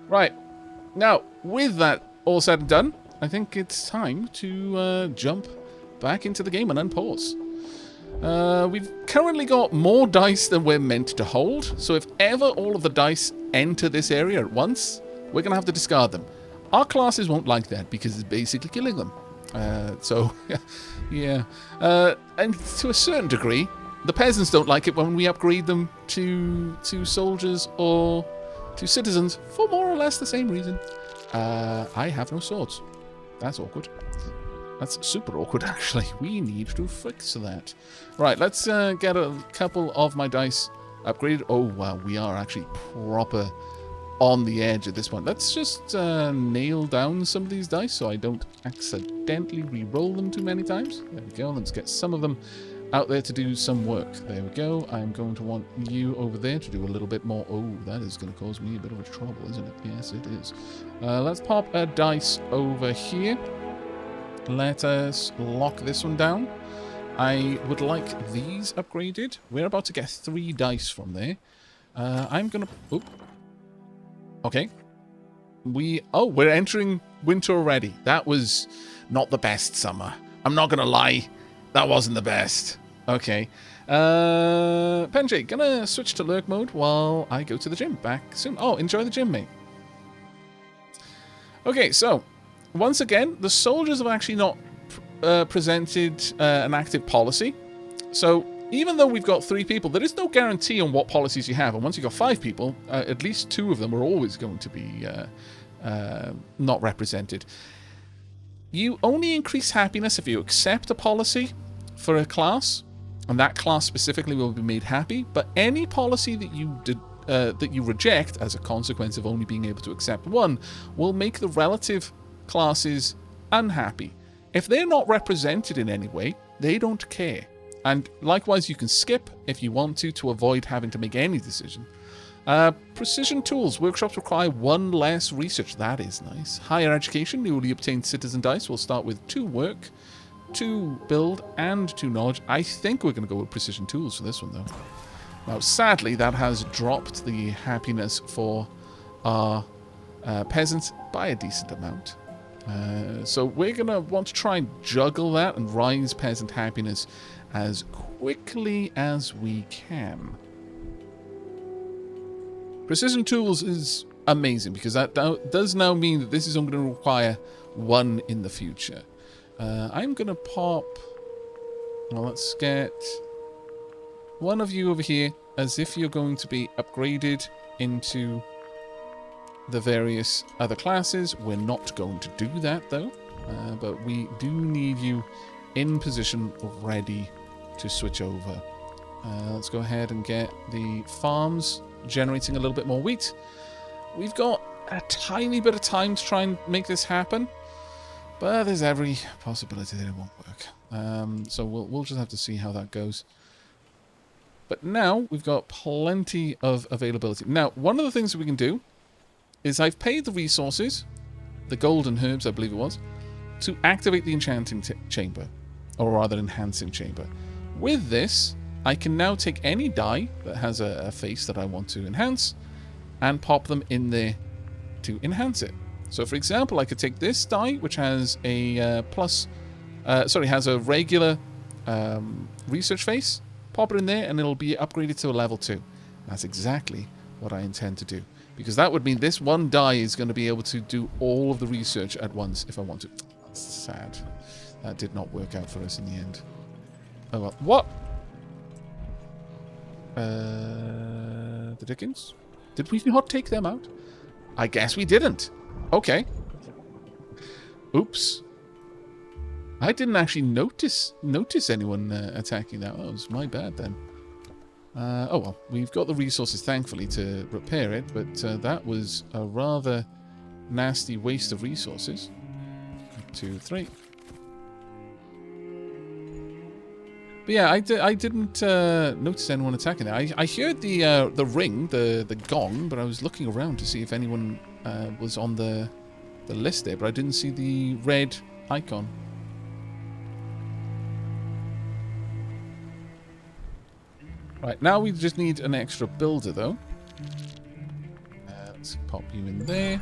Right. Now, with that all said and done, I think it's time to jump back into the game and unpause. We've currently got more dice than we're meant to hold, so if ever all of the dice enter this area at once, we're going to have to discard them. Our classes won't like that because it's basically killing them. Yeah. And to a certain degree, the peasants don't like it when we upgrade them to soldiers or to citizens for more or less the same reason. I have no swords. That's awkward. That's super awkward, actually. We need to fix that. Right, let's get a couple of my dice upgraded. Oh, wow, we are actually proper on the edge at this point. Let's just nail down some of these dice so I don't accidentally re-roll them too many times. There we go. Let's get some of them out there to do some work. There we go. I'm going to want you over there to do a little bit more. Oh, that is going to cause me a bit of a trouble, isn't it? Yes, it is. Let's pop a dice over here. Let us lock this one down. I would like these upgraded. We're about to get 3 dice from there. I'm going to... Oh. Okay. We're entering winter already. That was not the best summer. I'm not going to lie. That wasn't the best. Okay. Penjay, gonna switch to lurk mode while I go to the gym. Back soon. Oh, enjoy the gym, mate. Okay, so once again, the soldiers have actually not presented an active policy. So even though we've got 3 people, there is no guarantee on what policies you have. And once you've got 5 people, at least 2 of them are always going to be not represented. You only increase happiness if you accept a policy for a class, and that class specifically will be made happy. But any policy that you reject as a consequence of only being able to accept one will make the relative classes unhappy. If they're not represented in any way, they don't care. And likewise, you can skip if you want to avoid having to make any decision. Precision tools. Workshops require 1 less research. That is nice. Higher education. Newly obtained citizen dice will start with 2 work, 2 build, and 2 knowledge. I think we're going to go with precision tools for this one, though. Now, sadly, that has dropped the happiness for our peasants by a decent amount. So we're going to want to try and juggle that and rise peasant happiness as quickly as we can. Precision tools is amazing because that does now mean that this is going to require 1 in the future. I'm going to pop... Well, let's get one of you over here as if you're going to be upgraded into the various other classes. We're not going to do that, though. But we do need you in position ready to switch over. Let's go ahead and get the farms generating a little bit more wheat. We've got a tiny bit of time to try and make this happen, but there's every possibility that it won't work. So we'll just have to see how that goes. But now we've got plenty of availability. Now, one of the things that we can do is I've paid the resources, the golden herbs, I believe it was, to activate the enchanting chamber, or rather enhancing chamber. With this, I can now take any die that has a face that I want to enhance and pop them in there to enhance it. So, for example, I could take this die, which has a has a regular research face, pop it in there, and it'll be upgraded to a level 2. That's exactly what I intend to do, because that would mean this one die is going to be able to do all of the research at once if I want to. That's sad. That did not work out for us in the end. Oh well. What? The Dickens? Did we not take them out? I guess we didn't. Okay. Oops. I didn't actually notice anyone attacking that. That was my bad then. Oh well, we've got the resources, thankfully, to repair it, but that was a rather nasty waste of resources. 2, 3. But yeah, I didn't notice anyone attacking that. I heard the ring, the gong, but I was looking around to see if anyone was on the list there, but I didn't see the red icon. Right, now we just need an extra builder, though. Let's pop you in there.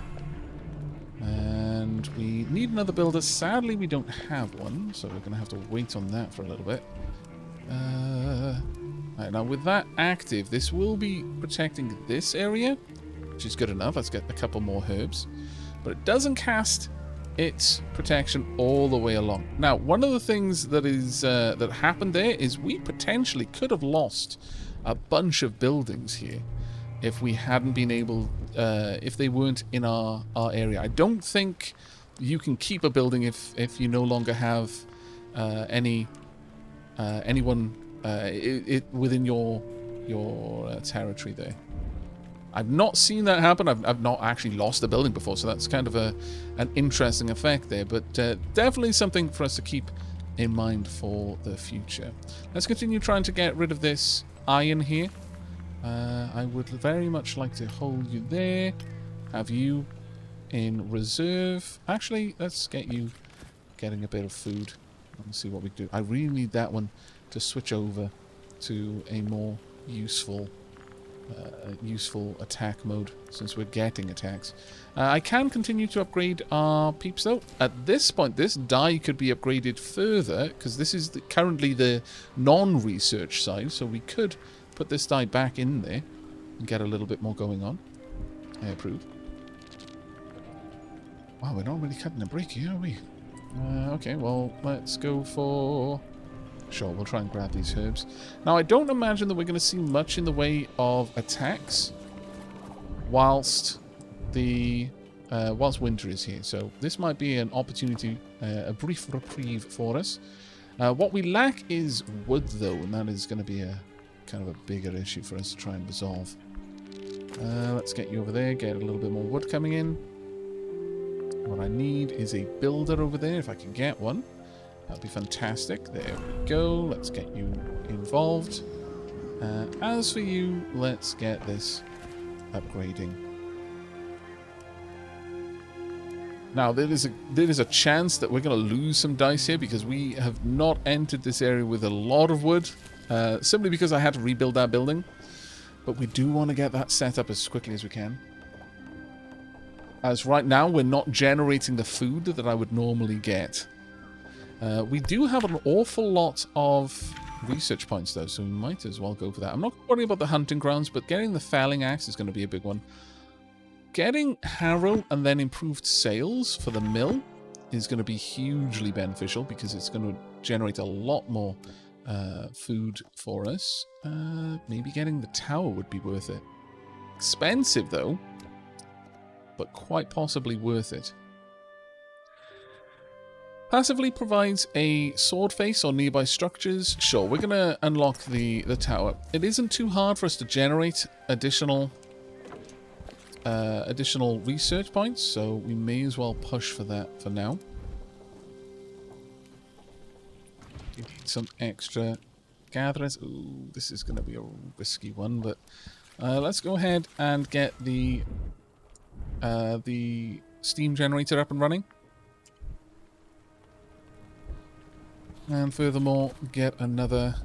And we need another builder. Sadly, we don't have one, so we're going to have to wait on that for a little bit. Right, now, with that active, this will be protecting this area, which is good enough. Let's get a couple more herbs. But it doesn't cast its protection all the way along. Now, one of the things that is that happened there is we potentially could have lost a bunch of buildings here if we hadn't been able, if they weren't in our area. I don't think you can keep a building if you no longer have anyone within your territory there. I've not seen that happen. I've not actually lost a building before, so that's kind of an interesting effect there. But definitely something for us to keep in mind for the future. Let's continue trying to get rid of this iron here. I would very much like to hold you there, have you in reserve. Actually, let's get you getting a bit of food. Let's see what we do. I really need that one to switch over to a more useful attack mode, since we're getting attacks. I can continue to upgrade our peeps though. At this point, this die could be upgraded further, because this is currently the non-research side, so we could put this die back in there and get a little bit more going on. I approve. Wow, we're not really cutting a break here, are we? Okay, well, let's go for... Sure, we'll try and grab these herbs. Now, I don't imagine that we're going to see much in the way of attacks whilst winter is here. So this might be an opportunity, a brief reprieve for us. What we lack is wood, though, and that is going to be a kind of a bigger issue for us to try and resolve. Let's get you over there, get a little bit more wood coming in. What I need is a builder over there, if I can get one. That'd be fantastic. There we go. Let's get you involved. As for you, let's get this upgrading. Now, there is a chance that we're going to lose some dice here because we have not entered this area with a lot of wood, simply because I had to rebuild that building. But we do want to get that set up as quickly as we can. As right now, we're not generating the food that I would normally get. We do have an awful lot of research points, though, so we might as well go for that. I'm not worried about the hunting grounds, but getting the felling axe is going to be a big one. Getting harrow and then improved sales for the mill is going to be hugely beneficial because it's going to generate a lot more food for us. Maybe getting the tower would be worth it. Expensive, though, but quite possibly worth it. Passively provides a sword face on nearby structures. Sure, we're going to unlock the tower. It isn't too hard for us to generate additional research points, so we may as well push for that for now. We need some extra gatherers. Ooh, this is going to be a risky one, but let's go ahead and get the steam generator up and running. And furthermore, get another...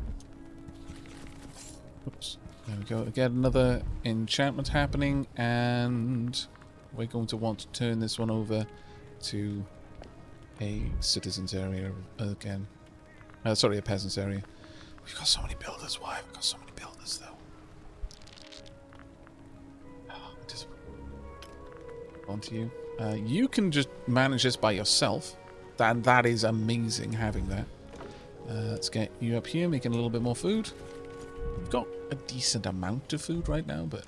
Oops. There we go. Get another enchantment happening, and we're going to want to turn this one over to a citizens area again. Sorry, a peasants area. We've got so many builders. Why have we got so many builders, though? Just onto you. You can just manage this by yourself. That is amazing having that. Let's get you up here, making a little bit more food. We've got a decent amount of food right now, but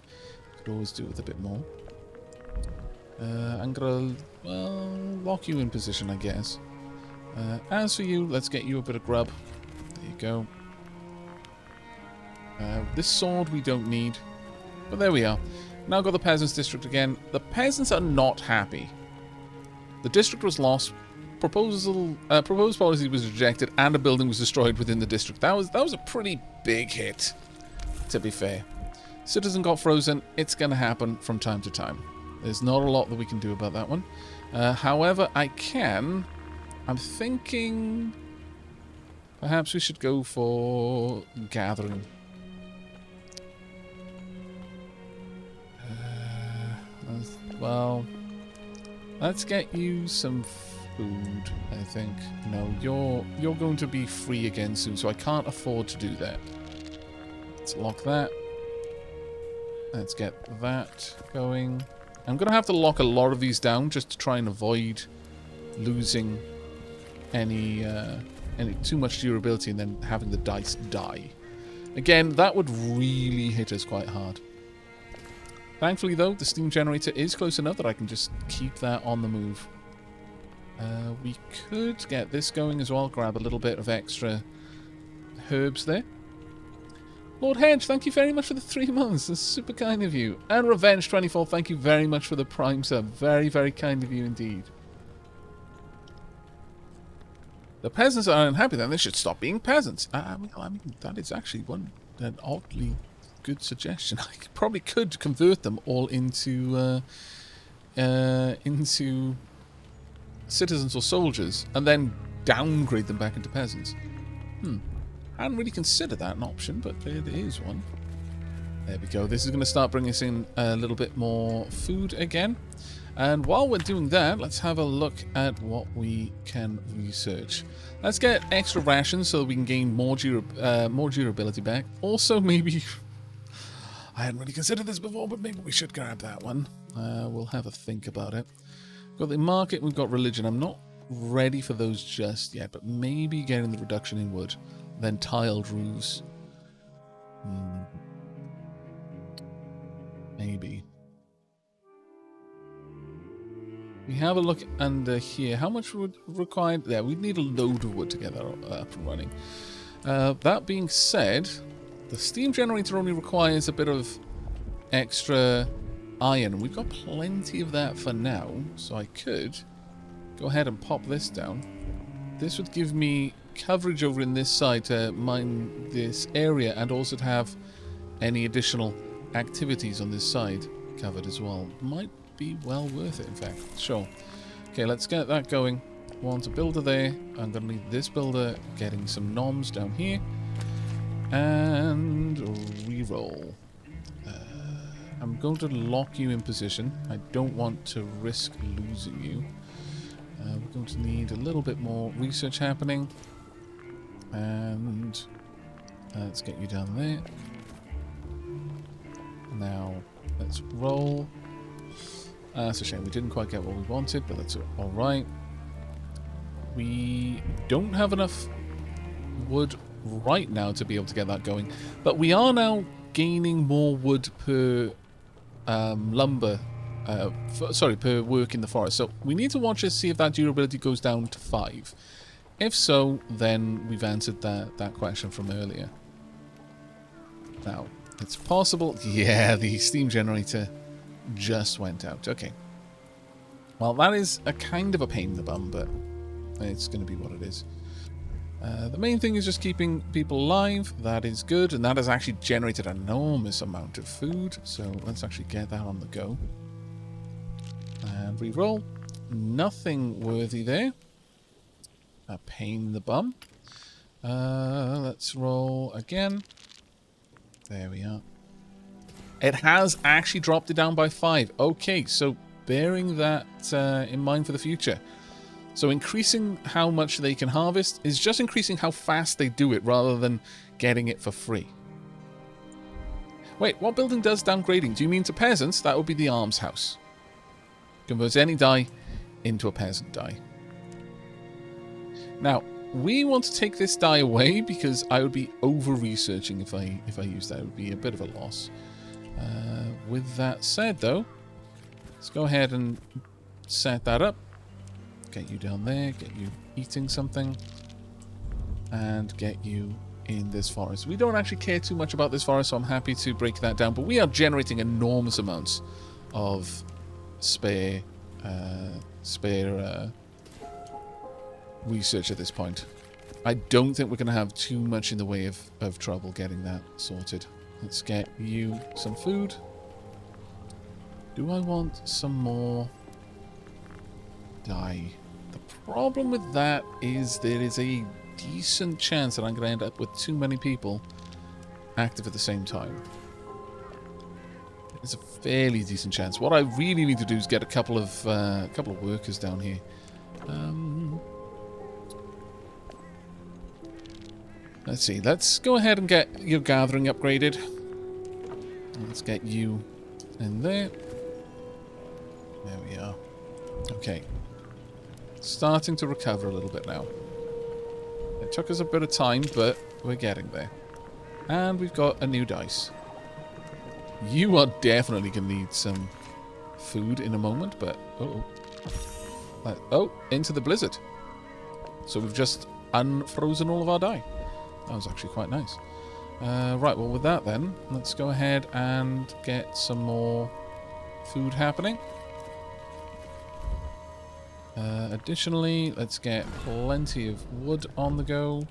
could always do with a bit more. I'm gonna, well, lock you in position, I guess. As for you, let's get you a bit of grub. There you go. This sword we don't need, but there we are. Now got the peasants district again. The peasants are not happy. The district was lost. Proposed policy was rejected, and a building was destroyed within the district. That was a pretty big hit, to be fair. Citizen got frozen. It's going to happen from time to time. There's not a lot that we can do about that one. However, I'm thinking perhaps we should go for gathering. Well, let's get you some food, I think. No, you're going to be free again soon, so I can't afford to do that. Let's lock that. Let's get that going. I'm going to have to lock a lot of these down just to try and avoid losing any too much durability and then having the dice die. Again, that would really hit us quite hard. Thankfully, though, the steam generator is close enough that I can just keep that on the move. We could get this going as well, grab a little bit of extra herbs there. Lord Hedge, thank you very much for the 3 months. That's super kind of you. And Revenge24, thank you very much for the Prime sub. Very, very kind of you indeed. The peasants are unhappy, then they should stop being peasants. I mean, that is actually an oddly good suggestion. I probably could convert them all into citizens or soldiers, and then downgrade them back into peasants. I hadn't really considered that an option, but it is one. There we go. This is going to start bringing us in a little bit more food again. And while we're doing that, let's have a look at what we can research. Let's get extra rations so that we can gain more durability back. Also, maybe... I hadn't really considered this before, but maybe we should grab that one. We'll have a think about it. We've got the market, we've got religion. I'm not ready for those just yet, but maybe getting the reduction in wood. Then tiled roofs. Maybe. We have a look under here. How much would required? Yeah, we'd need a load of wood to get that up and running. That being said, the steam generator only requires a bit of extra iron. We've got plenty of that for now, so I could go ahead and pop this down. This would give me coverage over in this side to mine this area, and also to have any additional activities on this side covered as well. Might be well worth it, in fact. Sure. Okay, let's get that going. Want a builder there. I'm going to need this builder getting some noms down here. And reroll. I'm going to lock you in position. I don't want to risk losing you. We're going to need a little bit more research happening. And let's get you down there. Now, let's roll. That's a shame. We didn't quite get what we wanted, but that's alright. We don't have enough wood right now to be able to get that going. But we are now gaining more wood per lumber. Per work in the forest. So we need to watch to see if that durability goes down to 5. If so, then we've answered that question from earlier. Now, it's possible... Yeah, the steam generator just went out. Okay. Well, that is a kind of a pain in the bum, but it's going to be what it is. The main thing is just keeping people alive. That is good, and that has actually generated an enormous amount of food. So let's actually get that on the go. And re-roll. Nothing worthy there. A pain in the bum. Let's roll again. There we are. It has actually dropped it down by 5. Okay, so bearing that in mind for the future. So increasing how much they can harvest is just increasing how fast they do it rather than getting it for free. Wait, what building does downgrading? Do you mean to peasants? That would be the arms house. Converts any die into a peasant die. Now, we want to take this die away because I would be over-researching if I use that. It would be a bit of a loss. With that said, though, let's go ahead and set that up. Get you down there, get you eating something, and get you in this forest. We don't actually care too much about this forest, so I'm happy to break that down, but we are generating enormous amounts of spare research at this point. I don't think we're going to have too much in the way of trouble getting that sorted. Let's get you some food. Do I want some more dye? The problem with that is there is a decent chance that I'm going to end up with too many people active at the same time. It's a fairly decent chance. What I really need to do is get a couple of workers down here. Let's see. Let's go ahead and get your gathering upgraded. Let's get you in there. There we are. Okay. Starting to recover a little bit now. It took us a bit of time, but we're getting there. And we've got a new dice. You are definitely going to need some food in a moment, but... oh, into the blizzard. So we've just unfrozen all of our die. That was actually quite nice. Right, well with that then, let's go ahead and get some more food happening. Additionally, let's get plenty of wood on the go.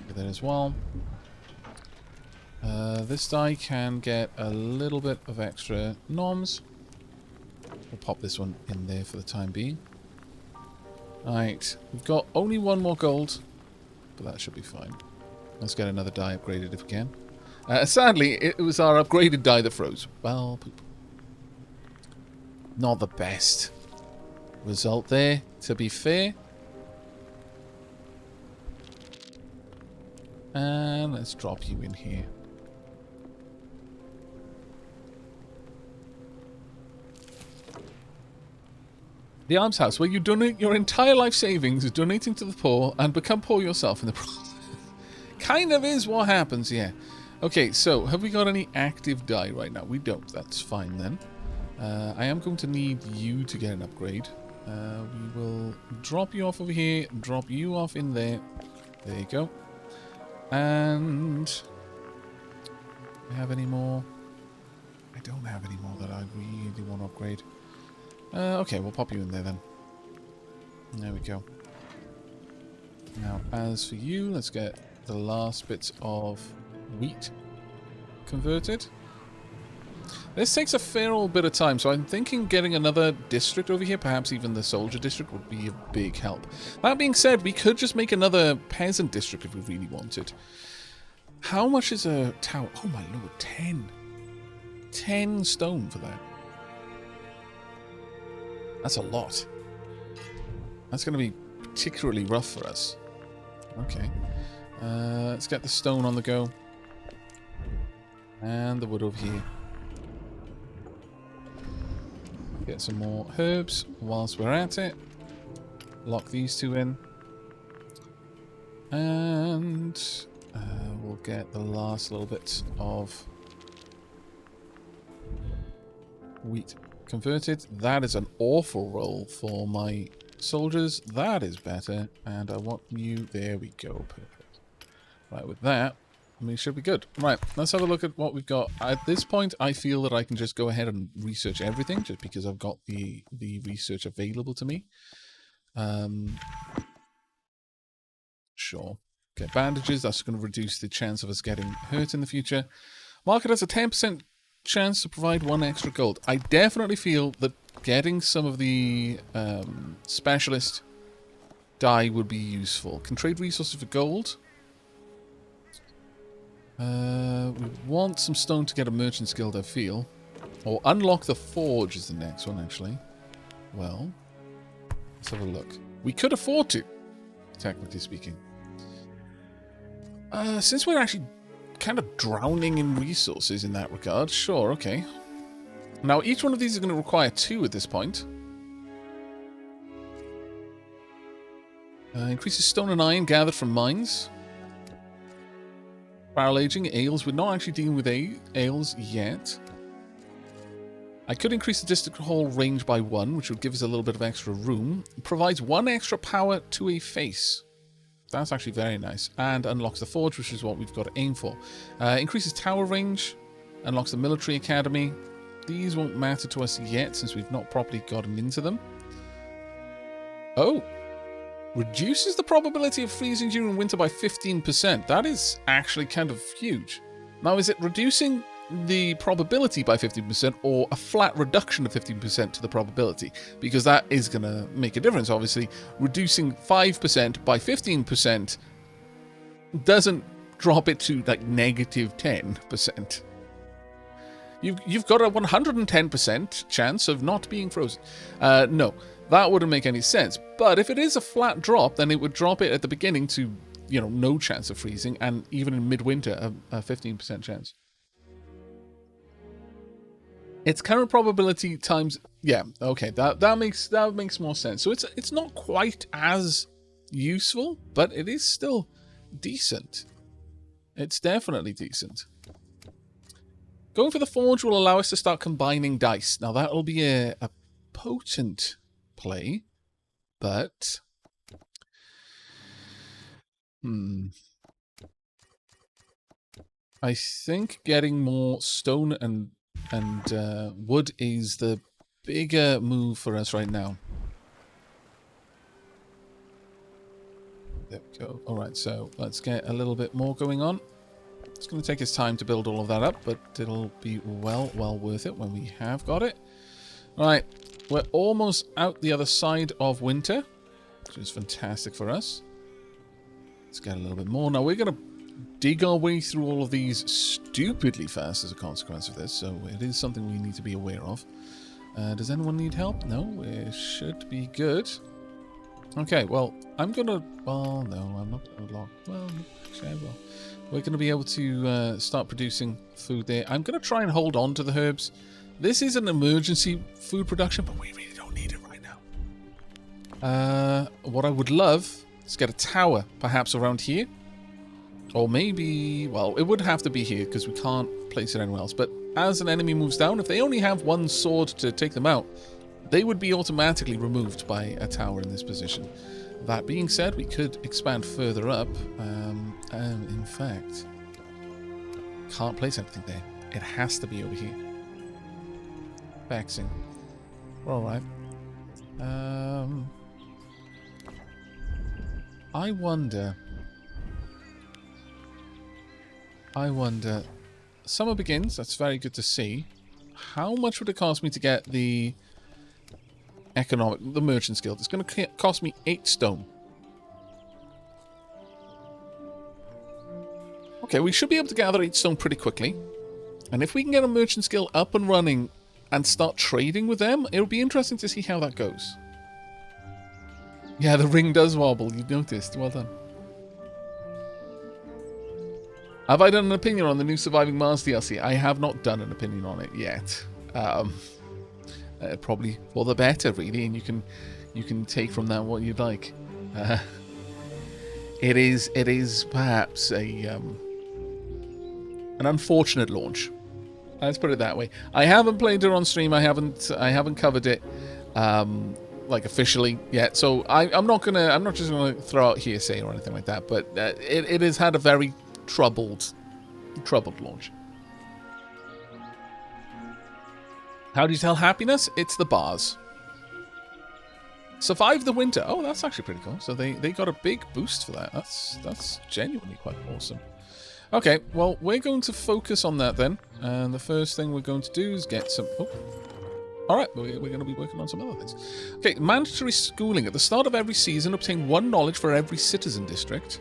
Get that as well. This die can get a little bit of extra noms. We'll pop this one in there for the time being. Alright, we've got only one more gold, but that should be fine. Let's get another die upgraded if we can. Sadly, it was our upgraded die that froze. Well, poop. Not the best result there, to be fair. And let's drop you in here. The Almshouse, where you donate your entire life savings, donating to the poor, and become poor yourself in the process. Kind of is what happens, yeah. Okay, so have we got any active die right now? We don't. That's fine then. I am going to need you to get an upgrade. We will drop you off over here, drop you off in there. There you go. And... do I have any more? I don't have any more that I really want to upgrade. Okay, we'll pop you in there then. There we go. Now, as for you, let's get the last bits of wheat converted. This takes a fair old bit of time, so I'm thinking getting another district over here, perhaps even the soldier district, would be a big help. That being said, we could just make another peasant district if we really wanted. How much is a tower? Oh my lord, 10. 10 stone for that. That's a lot. That's going to be particularly rough for us. Okay. Let's get the stone on the go. And the wood over here. Get some more herbs whilst we're at it. Lock these two in. And we'll get the last little bit of wheat converted. That is an awful roll for my soldiers. That is better. And I want you... there we go. Perfect. Right, with that, we should be good. Right, let's have a look at what we've got. At this point, I feel that I can just go ahead and research everything, just because I've got the research available to me. Sure. Get bandages. That's going to reduce the chance of us getting hurt in the future. Market has a 10% chance to provide 1 extra gold. I definitely feel that getting some of the specialist die would be useful. Can trade resources for gold. We want some stone to get a merchant's guild, I feel. Or unlock the forge is the next one, actually. Well, let's have a look. We could afford to, technically speaking. Since we're actually kind of drowning in resources in that regard, sure, okay. Now, each one of these is going to require 2 at this point. Increases stone and iron gathered from mines. Barrel aging, ales. We're not actually dealing with ales yet. I could increase the district hall range by 1, which would give us a little bit of extra room. It provides 1 extra power to a face. That's actually very nice. And unlocks the forge, which is what we've got to aim for. Increases tower range. Unlocks the military academy. These won't matter to us yet, since we've not properly gotten into them. Oh! Reduces the probability of freezing during winter by 15%. That is actually kind of huge. Now, is it reducing the probability by 15% or a flat reduction of 15% to the probability? Because that is going to make a difference, obviously. Reducing 5% by 15% doesn't drop it to, like, negative 10%. You've got a 110% chance of not being frozen. No, that wouldn't make any sense. But if it is a flat drop, then it would drop it at the beginning to, no chance of freezing, and even in midwinter, a 15% chance. Its current probability times, yeah, okay, that makes more sense. So it's not quite as useful, but it is still decent. It's definitely decent. Going for the forge will allow us to start combining dice. Now that'll be a potent play, but I think getting more stone and wood is the bigger move for us right now. There we go. All right, so let's get a little bit more going on. It's going to take us time to build all of that up, but it'll be well worth it when we have got it. All right, we're almost out the other side of winter, which is fantastic for us. Let's get a little bit more. Now we're going to dig our way through all of these stupidly fast as a consequence of this, so it is something we need to be aware of. Does anyone need help? No, we should be good. Okay, well, I'm gonna... Well, no, I'm not gonna log. Well, actually I will. We're gonna be able to start producing food there. I'm gonna try and hold on to the herbs. This is an emergency food production, but we really don't need it right now. What I would love is get a tower, perhaps around here. Or maybe... Well, it would have to be here, because we can't place it anywhere else. But as an enemy moves down, if they only have one sword to take them out, they would be automatically removed by a tower in this position. That being said, we could expand further up. In fact, can't place anything there. It has to be over here. Vexing. Alright. I wonder... Summer begins. That's very good to see. How much would it cost me to get the merchant's guild? It's going to cost me 8 stone. Okay, we should be able to gather 8 stone pretty quickly. And if we can get a merchant's guild up and running and start trading with them, it'll be interesting to see how that goes. Yeah, the ring does wobble. You noticed. Well done. Have I done an opinion on the new Surviving Mars DLC? I have not done an opinion on it yet. Probably for the better, really, and you can take from that what you'd like. It is perhaps an unfortunate launch. Let's put it that way. I haven't played it on stream. I haven't covered it like officially yet. So I'm not just gonna throw out hearsay or anything like that. But it has had a very troubled launch. How do you tell happiness? It's the bars. Survive the winter. Oh, that's actually pretty cool. So they got a big boost for that. That's genuinely quite awesome. Okay, well, we're going to focus on that then. And the first thing we're going to do is get some... Oh. Alright, we're going to be working on some other things. Okay, mandatory schooling. At the start of every season, obtain 1 knowledge for every citizen district.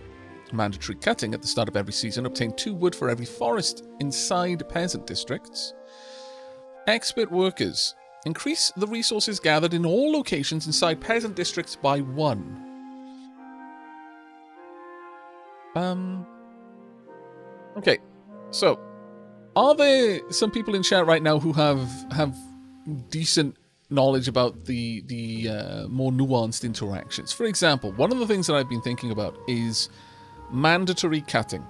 Mandatory cutting. At the start of every season, obtain 2 wood for every forest inside peasant districts. Expert workers. Increase the resources gathered in all locations inside peasant districts by 1. Okay, so are there some people in chat right now who have decent knowledge about the more nuanced interactions? For example, one of the things that I've been thinking about is mandatory cutting.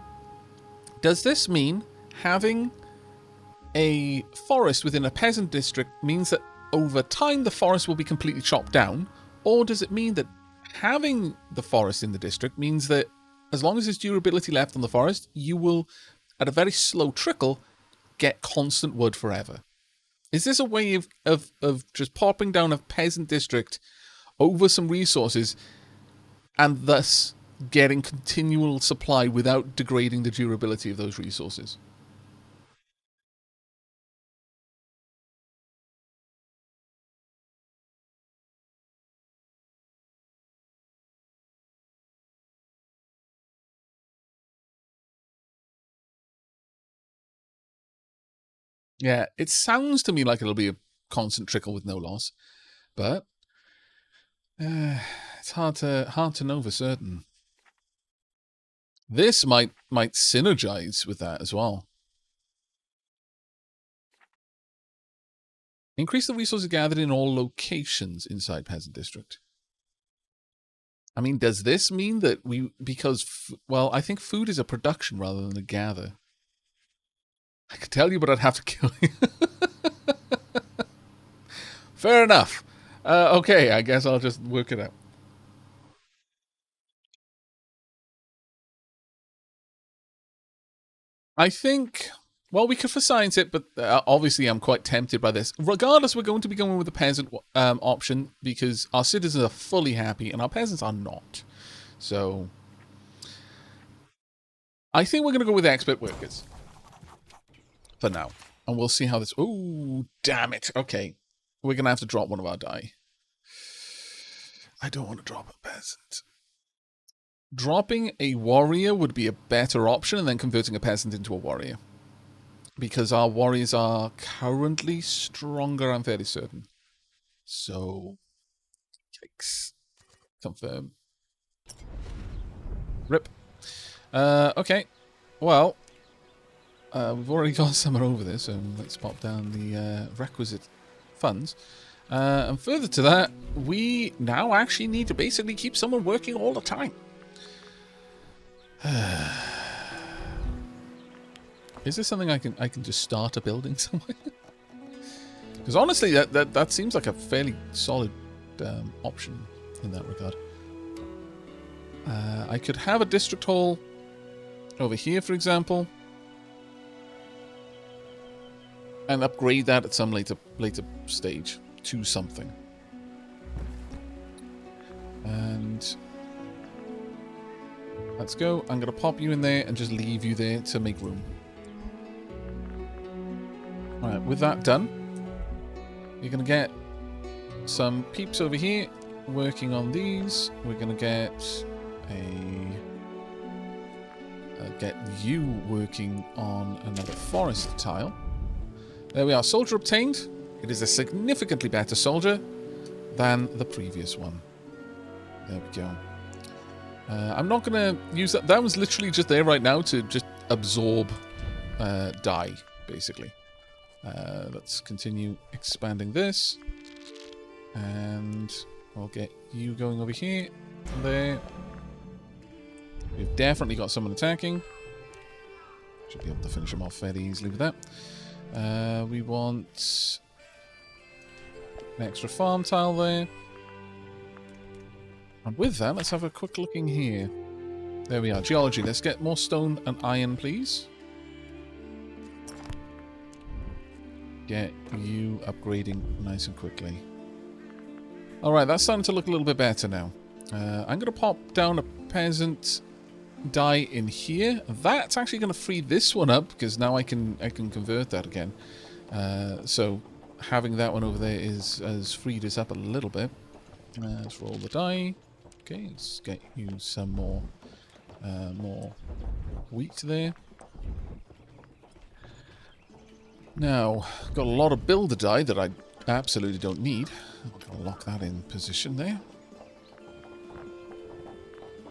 Does this mean having a forest within a peasant district means that over time the forest will be completely chopped down? Or does it mean that having the forest in the district means that as long as there's durability left on the forest, you will, at a very slow trickle, get constant wood forever? Is this a way of just popping down a peasant district over some resources and thus getting continual supply without degrading the durability of those resources? Yeah, it sounds to me like it'll be a constant trickle with no loss, but it's hard to know for certain. This might synergize with that as well. Increase the resources gathered in all locations inside Peasant District. I mean, does this mean that well, I think food is a production rather than a gather. I could tell you, but I'd have to kill you. Fair enough. Okay, I guess I'll just work it out. I think, well, we could for science it, but obviously I'm quite tempted by this. Regardless, we're going to be going with the peasant option because our citizens are fully happy and our peasants are not. So I think we're going to go with expert workers for now. And we'll see how this... Oh, damn it. Okay. We're going to have to drop one of our die. I don't want to drop a peasant. Dropping a warrior would be a better option and then converting a peasant into a warrior. Because our warriors are currently stronger, I'm fairly certain. So, yikes. Confirm. Rip. Okay. Well, we've already got someone over there, so let's pop down the requisite funds. And further to that, we now actually need to basically keep someone working all the time. Is there something I can just start a building somewhere? Because honestly, that seems like a fairly solid option in that regard. I could have a district hall over here, for example, and upgrade that at some later stage to something. And let's go. I'm going to pop you in there and just leave you there to make room. Alright, with that done, you're going to get some peeps over here working on these. We're going to get get you working on another forest tile. There we are. Soldier obtained. It is a significantly better soldier than the previous one. There we go. I'm not going to use that. That was literally just there right now to just absorb die, basically. Let's continue expanding this. And we'll get you going over here. There. We've definitely got someone attacking. Should be able to finish them off fairly easily with that. We want an extra farm tile there. And with that, let's have a quick look in here. There we are. Geology. Let's get more stone and iron, please. Get you upgrading nice and quickly. Alright, that's starting to look a little bit better now. I'm going to pop down a peasant die in here. That's actually going to free this one up because now I can convert that again. So having that one over there has freed us up a little bit. Let's roll the die. Okay, let's get you some more wheat there. Now, got a lot of builder die that I absolutely don't need. I'm going to lock that in position there.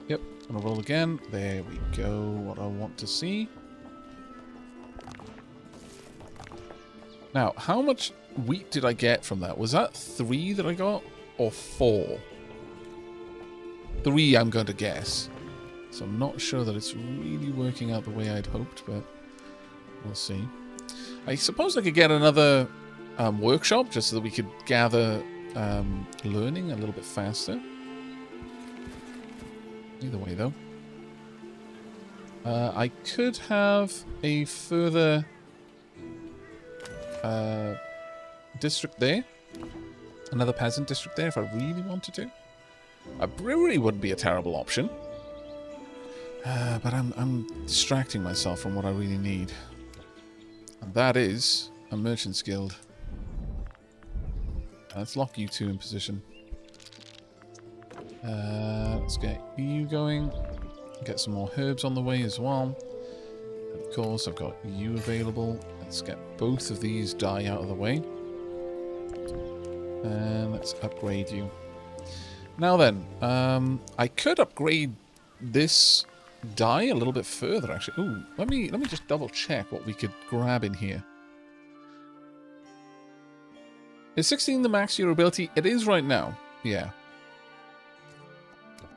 Yep, gonna roll again. There we go. What I want to see. Now, how much wheat did I get from that? Was that 3 that I got? Or 4? 3, I'm going to guess. So I'm not sure that it's really working out the way I'd hoped, but we'll see. I suppose I could get another workshop just so that we could gather learning a little bit faster. Either way, though. I could have a further district there. Another peasant district there if I really wanted to. A brewery wouldn't be a terrible option. But I'm distracting myself from what I really need. And that is a Merchant's Guild. Let's lock you two in position. Let's get you going. Get some more herbs on the way as well. And of course, I've got you available. Let's get both of these die out of the way. And let's upgrade you. Now then, I could upgrade this die a little bit further, actually. Ooh, let me just double check what we could grab in here. Is 16 the max durability? It is right now. Yeah.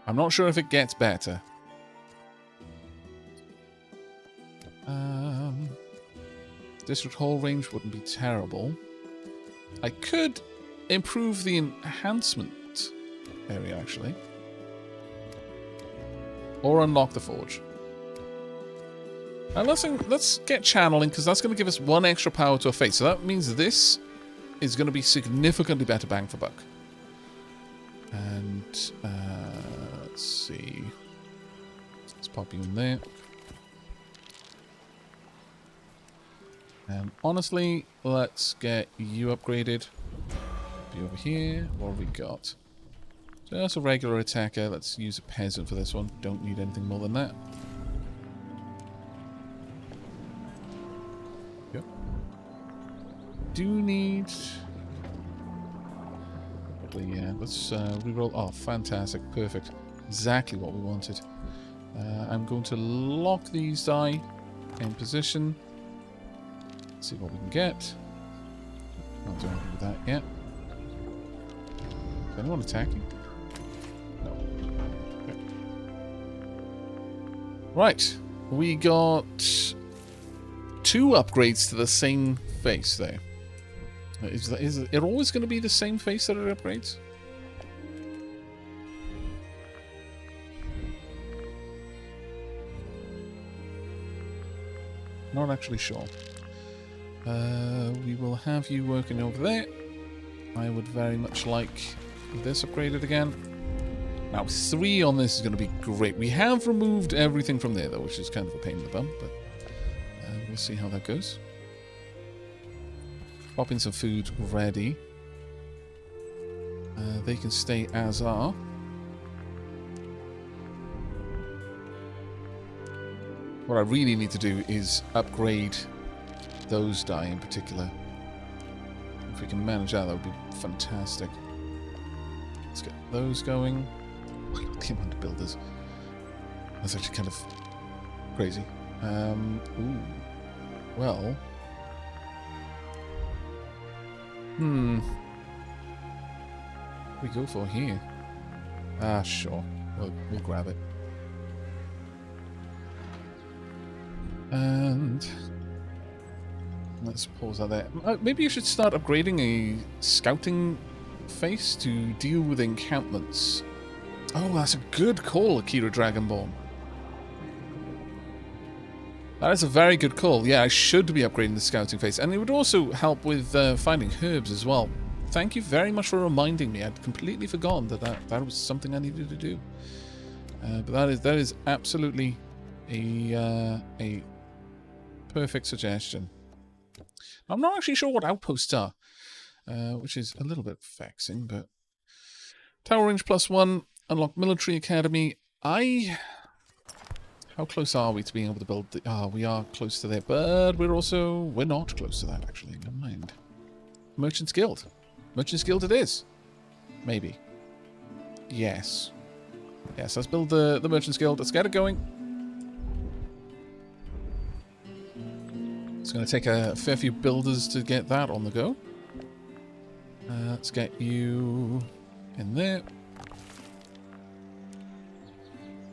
I'm not sure if it gets better. District hole range wouldn't be terrible. I could improve the enhancement area, actually. Or unlock the forge. And let's get channeling, because that's going to give us 1 extra power to our face. So that means this is going to be significantly better bang for buck. And let's see. Let's pop you in there. And honestly, let's get you upgraded. Be over here. What have we got? Just a regular attacker. Let's use a peasant for this one. Don't need anything more than that. Yep. Do need... Yeah, let's reroll. Oh, fantastic. Perfect. Exactly what we wanted. I'm going to lock these die in position. Let's see what we can get. Not doing anything with that yet. Is anyone attacking? No. Okay. Right. We got 2 upgrades to the same face there. Is it always going to be the same face that it upgrades? Not actually sure. We will have you working over there. I would very much like this upgraded again. Now, 3 on this is going to be great. We have removed everything from there, though, which is kind of a pain in the bum, but we'll see how that goes. Pop in some food ready. They can stay as are. What I really need to do is upgrade those die in particular. If we can manage that, that would be fantastic. Let's get those going. The amount of builders. That's actually kind of crazy. Ooh. Well. We go for here. Ah, sure. We'll grab it. And let's pause that there. Maybe you should start upgrading a scouting face to deal with encampments. Oh, that's a good call, Akira Dragonborn. That is a very good call. Yeah, I should be upgrading the scouting face. And it would also help with finding herbs as well. Thank you very much for reminding me. I'd completely forgotten that was something I needed to do. But that is absolutely a perfect suggestion. I'm not actually sure what outposts are, which is a little bit vexing, but... Tower range +1, unlock military academy. How close are we to being able to build the... Ah, we are close to there, but we're not close to that, actually. Never mind. Merchant's Guild. Merchant's Guild it is. Maybe. Yes. Yes, let's build the Merchant's Guild. Let's get it going. It's going to take a fair few builders to get that on the go. Let's get you in there.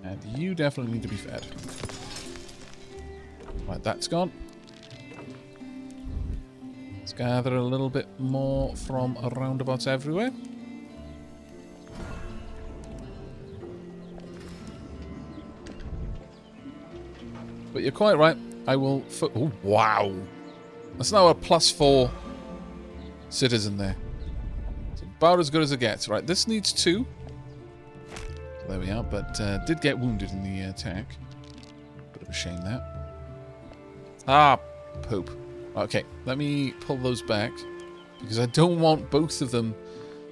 And you definitely need to be fed. Right, that's gone. Let's gather a little bit more from roundabouts everywhere. But you're quite right. I will... Oh, wow. That's now a +4 citizen there. It's about as good as it gets. Right, this needs 2. There we are, but did get wounded in the attack. Bit of a shame, that. Ah, poop. Okay, let me pull those back, because I don't want both of them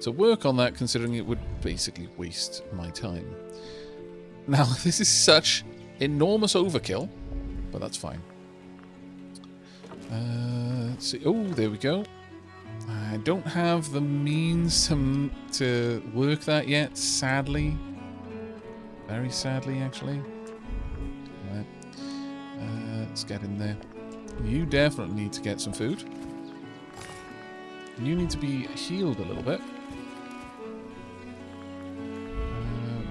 to work on that, considering it would basically waste my time. Now, this is such enormous overkill, but that's fine. Let's see. Oh, there we go. I don't have the means to work that yet, sadly. Very sadly, actually. Right. Let's get in there. You definitely need to get some food. You need to be healed a little bit.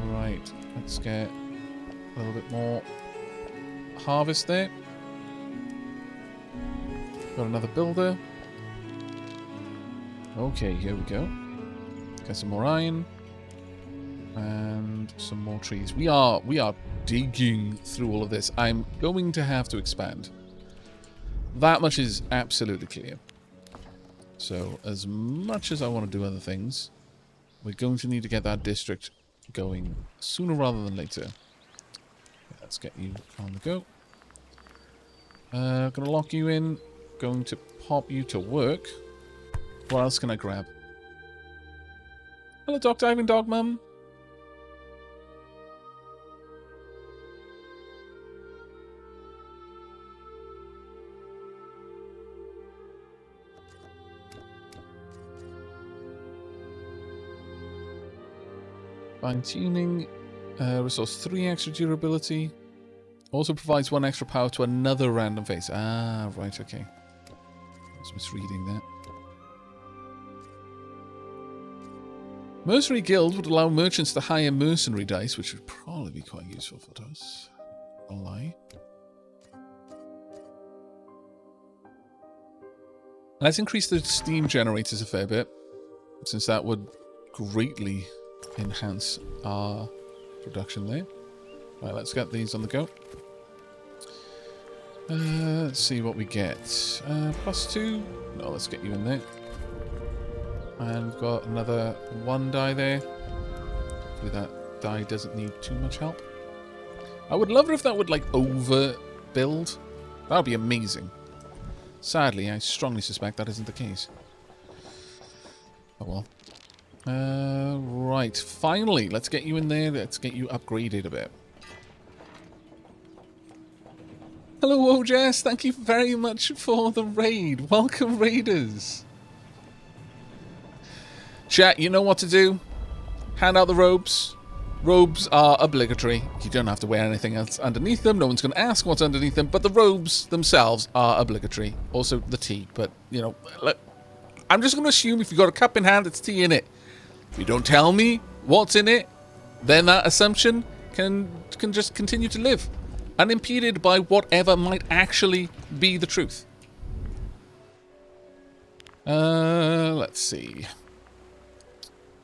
Right. Let's get a little bit more harvest there. Got another builder. Okay, here we go. Get some more iron. And some more trees. We are digging through all of this. I'm going to have to expand. That much is absolutely clear. So, as much as I want to do other things, we're going to need to get that district going sooner rather than later. Let's get you on the go. Gonna lock you in. Going to pop you to work. What else can I grab? Hello, Dr. Diving Dog Mum. Fine-tuning. Restores 3 extra durability. Also provides 1 extra power to another random face. Ah, right, okay. I was misreading that. Mercenary Guild would allow merchants to hire mercenary dice, which would probably be quite useful for us. I'll lie. Let's increase the steam generators a fair bit, since that would greatly enhance our production there. Right, let's get these on the go. Let's see what we get. +2. No, let's get you in there. And we've got another 1 die there. Hopefully that die doesn't need too much help. I would love it if that would, like, overbuild. That would be amazing. Sadly, I strongly suspect that isn't the case. Oh well. Right. Finally, let's get you in there. Let's get you upgraded a bit. Hello, Jess. Thank you very much for the raid. Welcome, raiders. Chat, you know what to do. Hand out the robes. Robes are obligatory. You don't have to wear anything else underneath them. No one's going to ask what's underneath them. But the robes themselves are obligatory. Also the tea. But, you know, look, I'm just going to assume if you've got a cup in hand, it's tea in it. If you don't tell me what's in it, then that assumption can just continue to live, unimpeded by whatever might actually be the truth. Let's see.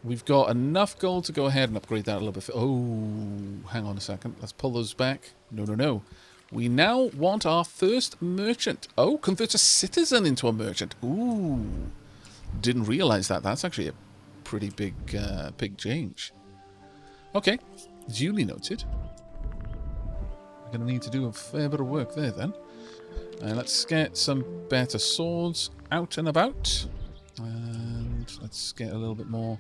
We've got enough gold to go ahead and upgrade that a little bit. Oh, hang on a second. Let's pull those back. No. We now want our first merchant. Oh, convert a citizen into a merchant. Ooh. Didn't realize that. That's actually a pretty big change. Okay. Duly noted. We're going to need to do a fair bit of work there then. Let's get some better swords out and about. And let's get a little bit more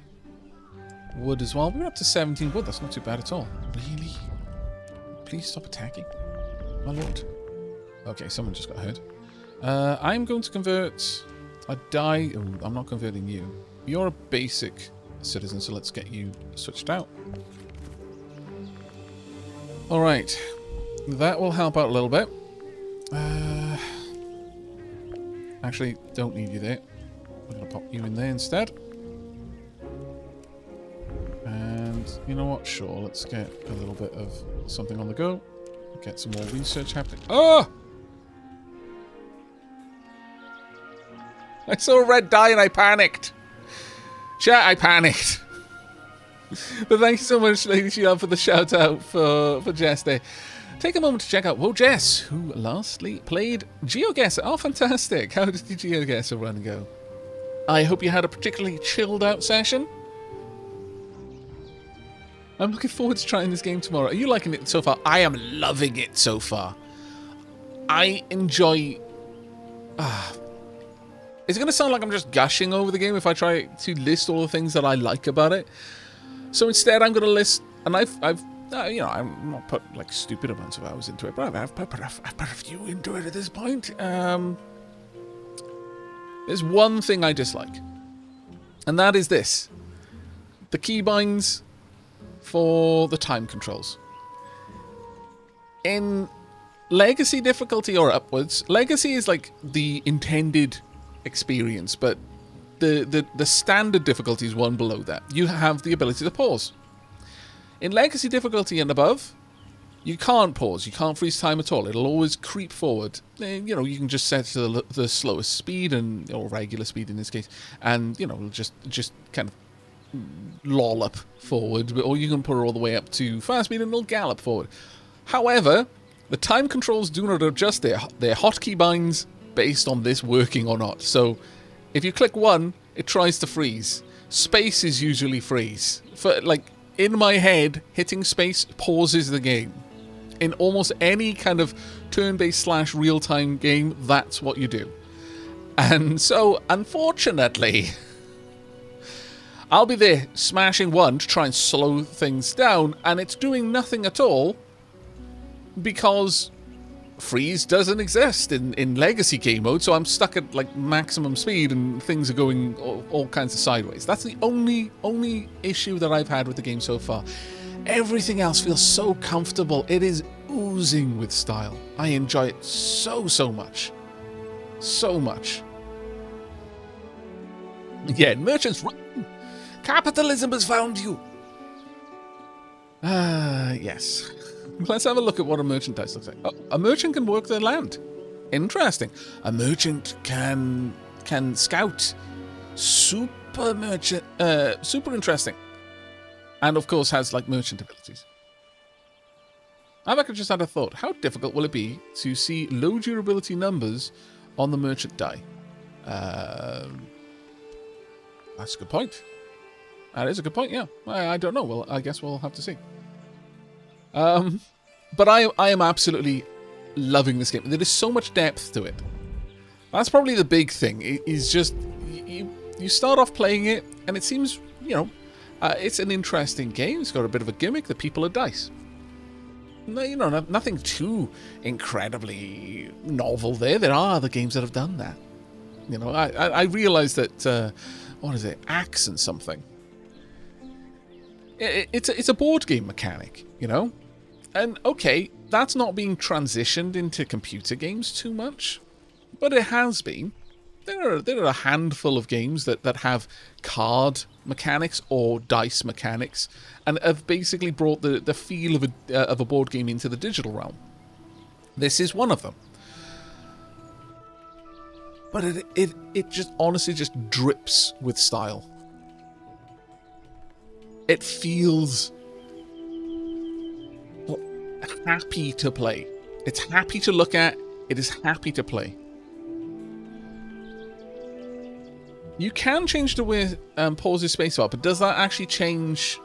wood as well. We're up to 17 wood. That's not too bad at all. Really? Please stop attacking. My lord. Okay, someone just got hurt. I'm going to convert a die. Oh, I'm not converting you. You're a basic citizen, so let's get you switched out. Alright. That will help out a little bit. Actually, don't need you there. We're going to pop you in there instead. And you know what? Sure, let's get a little bit of something on the go. Get some more research happening. Oh! I saw a red dye and I panicked. Chat, I panicked. But thank you so much, Lady Shield, for the shout out for Jess there. Take a moment to check out Whoa Jess, who lastly played GeoGuessr. Oh, fantastic. How did the GeoGuessr run go? I hope you had a particularly chilled out session. I'm looking forward to trying this game tomorrow. Are you liking it so far? I am loving it so far. I enjoy... Is it going to sound like I'm just gushing over the game if I try to list all the things that I like about it? So instead, I'm going to list... And I've you know, I'm not put like stupid amounts of hours into it, but I've put a few into it at this point. There's one thing I dislike. And that is this. The keybinds for the time controls. In Legacy difficulty or upwards, Legacy is like the intended experience, but the standard difficulty is one below that. You have the ability to pause. In Legacy difficulty and above, you can't pause. You can't freeze time at all. It'll always creep forward. You know, you can just set to the slowest speed or regular speed in this case, and you know, just kind of lollop forward, or you can put it all the way up to fast speed and it'll gallop forward. However, the time controls do not adjust their hotkey binds based on this working or not. So if you click 1, it tries to freeze. Space is usually freeze. For like in my head, hitting space pauses the game. In almost any kind of turn-based / real-time game, that's what you do. And so, unfortunately, I'll be there smashing 1 to try and slow things down, and it's doing nothing at all because freeze doesn't exist in Legacy game mode, so I'm stuck at like maximum speed and things are going all kinds of sideways. That's the only issue that I've had with the game so far. Everything else feels so comfortable. It is oozing with style. I enjoy it so much. So much. Yeah, merchants run. Capitalism has found you. Yes. Let's have a look at what a merchandise looks like. Oh, a merchant can work their land. Interesting. A merchant can scout. Super interesting. And of course has like merchant abilities. Aavak just had a thought. How difficult will it be to see low durability numbers on the merchant die? That's a good point. That is a good point, yeah. I don't know. Well, I guess we'll have to see. But I am absolutely loving this game. There is so much depth to it. That's probably the big thing. It is just you start off playing it, and it seems, you know, it's an interesting game. It's got a bit of a gimmick. The people are dice. No, you know, nothing too incredibly novel there. There are other games that have done that. You know, I realize that what is it? Accent something. It's a board game mechanic, you know? And okay, that's not being transitioned into computer games too much, but it has been. There are a handful of games that have card mechanics or dice mechanics and have basically brought the feel of a board game into the digital realm. This is one of them. But it just honestly just drips with style. It feels happy to play. It's happy to look at. It is happy to play. You can change the way pause is spacebar, but does that actually change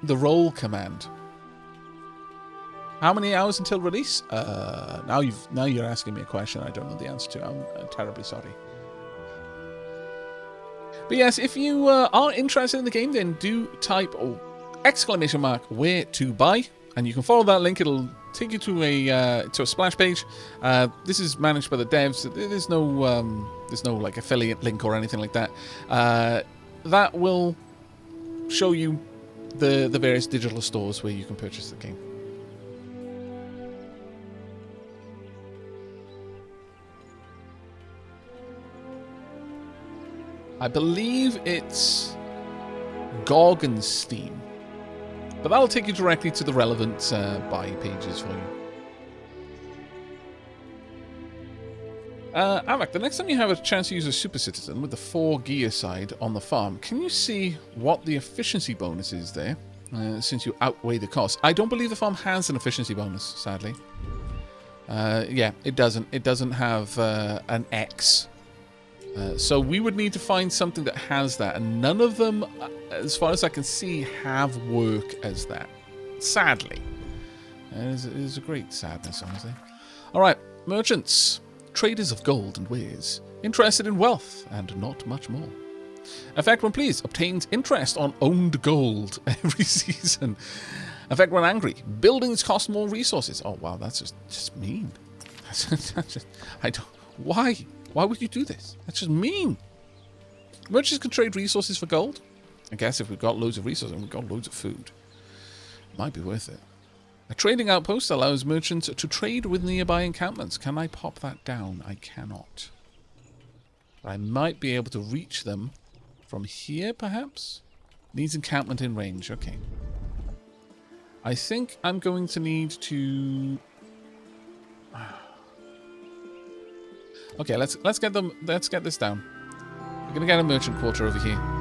the roll command? How many hours until release? Now you're asking me a question I don't know the answer to. I'm terribly sorry. But yes, if you are interested in the game, then do type !where to buy, and you can follow that link. It'll take you to a splash page. This is managed by the devs. There's no like affiliate link or anything like that. That will show you the various digital stores where you can purchase the game. I believe it's GOG and Steam. But that'll take you directly to the relevant buy pages for you. Aavak, the next time you have a chance to use a super citizen with the 4 gear side on the farm, can you see what the efficiency bonus is there, since you outweigh the cost? I don't believe the farm has an efficiency bonus, sadly. Yeah, it doesn't. It doesn't have an X. So we would need to find something that has that, and none of them, as far as I can see, have work as that. Sadly. It is a great sadness, honestly. Alright, merchants. Traders of gold and wares. Interested in wealth, and not much more. Effect when pleased. Obtains interest on owned gold every season. Effect when angry. Buildings cost more resources. Oh, wow, that's just mean. I don't... Why? Why would you do this? That's just mean. Merchants can trade resources for gold. I guess if we've got loads of resources and we've got loads of food, it might be worth it. A trading outpost allows merchants to trade with nearby encampments. Can I pop that down? I cannot. But I might be able to reach them from here, perhaps? Needs encampment in range. Okay. I think I'm going to need to... Okay, let's get them. Let's get this down. We're gonna get a merchant quarter over here.